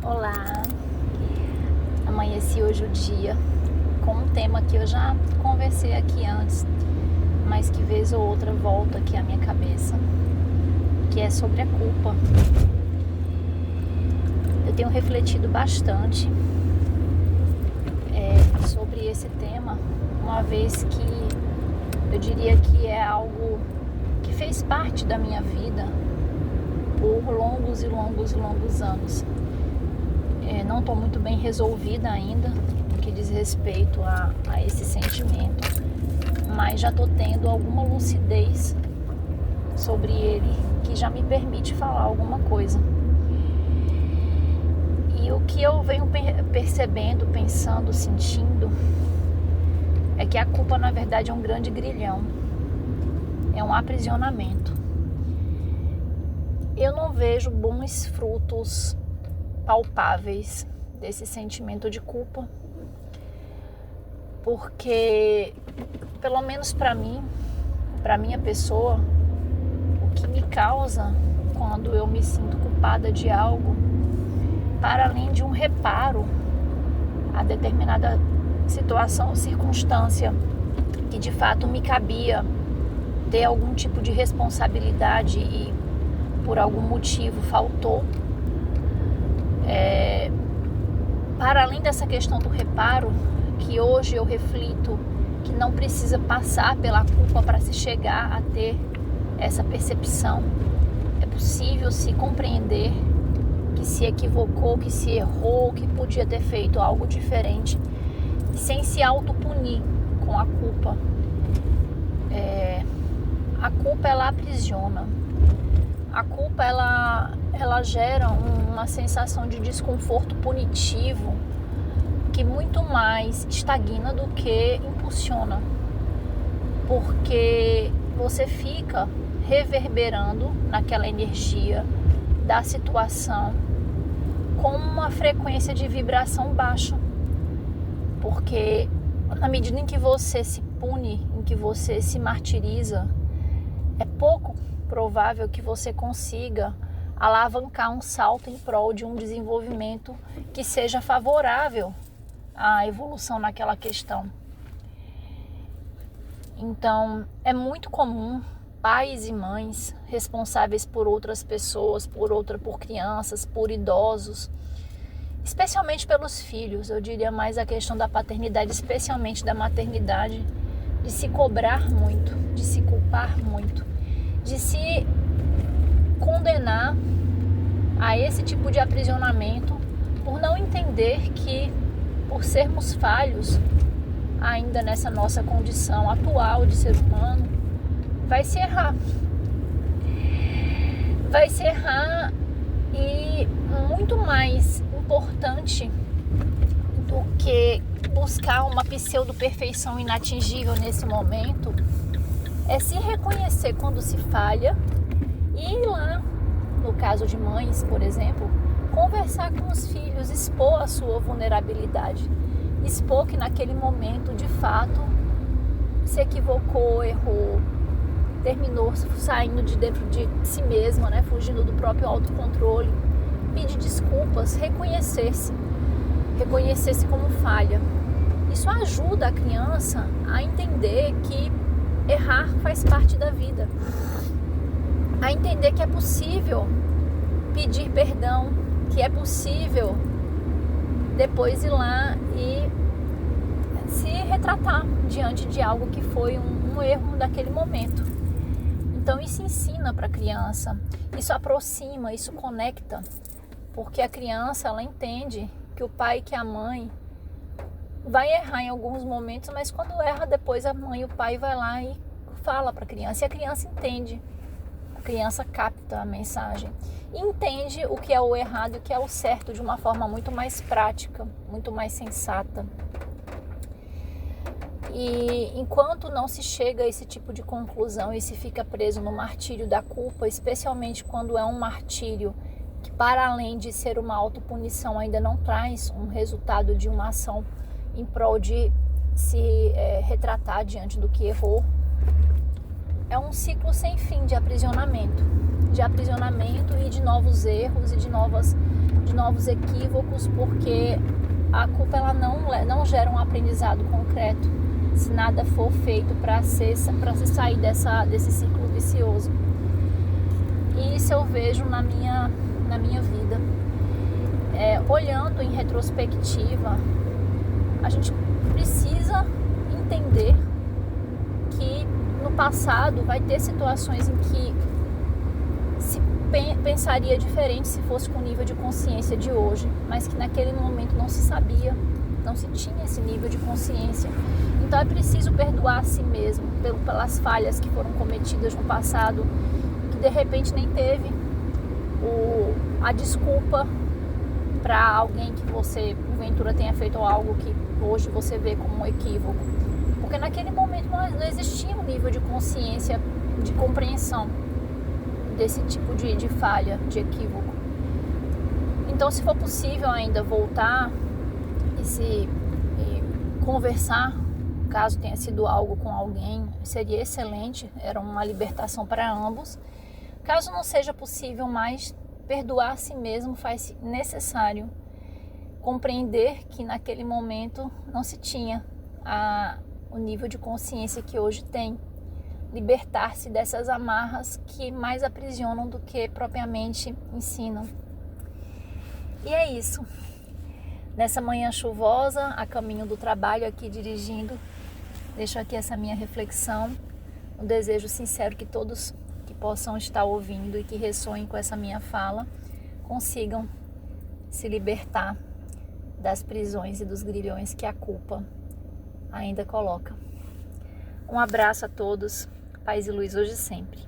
Olá, amanheci hoje o dia com um tema que eu já conversei aqui antes, mas que vez ou outra volta aqui à minha cabeça, que é sobre a culpa. Eu tenho refletido bastante sobre esse tema, uma vez que eu diria que é algo que fez parte da minha vida por longos anos. Não estou muito bem resolvida ainda no que diz respeito a esse sentimento, mas já estou tendo alguma lucidez sobre ele que já me permite falar alguma coisa. E o que eu venho percebendo, pensando, sentindo, é que a culpa na verdade é um grande grilhão, é um aprisionamento. Eu não vejo bons frutos palpáveis desse sentimento de culpa, porque, pelo menos para mim, para minha pessoa, o que me causa quando eu me sinto culpada de algo, para além de um reparo a determinada situação ou circunstância que de fato me cabia ter algum tipo de responsabilidade e por algum motivo faltou, para além dessa questão do reparo, que hoje eu reflito que não precisa passar pela culpa para se chegar a ter essa percepção. É possível se compreender que se equivocou, que se errou, que podia ter feito algo diferente, sem se autopunir com a culpa. A culpa, ela aprisiona. A culpa, ela gera uma sensação de desconforto punitivo que muito mais estagna do que impulsiona, porque você fica reverberando naquela energia da situação com uma frequência de vibração baixa, porque na medida em que você se pune, em que você se martiriza, é pouco provável que você consiga alavancar um salto em prol de um desenvolvimento que seja favorável à evolução naquela questão. Então, é muito comum pais e mães responsáveis por outras pessoas, por crianças, por idosos, especialmente pelos filhos, eu diria mais a questão da paternidade, especialmente da maternidade, de se cobrar muito, de se culpar muito, de se condenar a esse tipo de aprisionamento por não entender que, por sermos falhos ainda nessa nossa condição atual de ser humano, vai se errar. Vai se errar, e muito mais importante do que buscar uma pseudo-perfeição inatingível nesse momento é se reconhecer quando se falha e ir lá, no caso de mães, por exemplo, conversar com os filhos, expor a sua vulnerabilidade, expor que naquele momento, de fato, se equivocou, errou, terminou saindo de dentro de si mesma, né, fugindo do próprio autocontrole, pedir desculpas, reconhecer-se como falha. Isso ajuda a criança a entender que errar faz parte da vida, a entender que é possível pedir perdão, que é possível depois ir lá e se retratar diante de algo que foi um erro daquele momento. Então isso ensina para a criança, isso aproxima, isso conecta, porque a criança, ela entende que o pai e que a mãe vai errar em alguns momentos, mas quando erra, depois a mãe e o pai vai lá e fala para a criança, e a criança entende. A criança capta a mensagem e entende o que é o errado e o que é o certo de uma forma muito mais prática, muito mais sensata. E enquanto não se chega a esse tipo de conclusão e se fica preso no martírio da culpa, especialmente quando é um martírio que, para além de ser uma autopunição, ainda não traz um resultado de uma ação em prol de se retratar diante do que errou, é um ciclo sem fim de aprisionamento e de novos erros e de novas de novos equívocos, porque a culpa ela não gera um aprendizado concreto se nada for feito para se sair desse ciclo vicioso. E isso eu vejo na minha vida. Olhando em retrospectiva, a gente precisa entender que no passado vai ter situações em que se pensaria diferente se fosse com o nível de consciência de hoje, mas que naquele momento não se sabia, não se tinha esse nível de consciência. Então é preciso perdoar a si mesmo pelas falhas que foram cometidas no passado, que de repente nem teve a desculpa para alguém que você porventura tenha feito algo que hoje você vê como um equívoco, porque naquele momento não existia um nível de consciência, de compreensão desse tipo de falha, de equívoco. Então, se for possível ainda voltar e conversar, caso tenha sido algo com alguém, seria excelente, era uma libertação para ambos. Caso não seja possível mais, perdoar a si mesmo faz necessário compreender que naquele momento não se tinha o nível de consciência que hoje tem. Libertar-se dessas amarras que mais aprisionam do que propriamente ensinam. E é isso. Nessa manhã chuvosa, a caminho do trabalho aqui dirigindo, deixo aqui essa minha reflexão, um desejo sincero que todos que possam estar ouvindo e que ressoem com essa minha fala, consigam se libertar das prisões e dos grilhões que a culpa ainda coloca. Um abraço a todos, paz e luz hoje e sempre.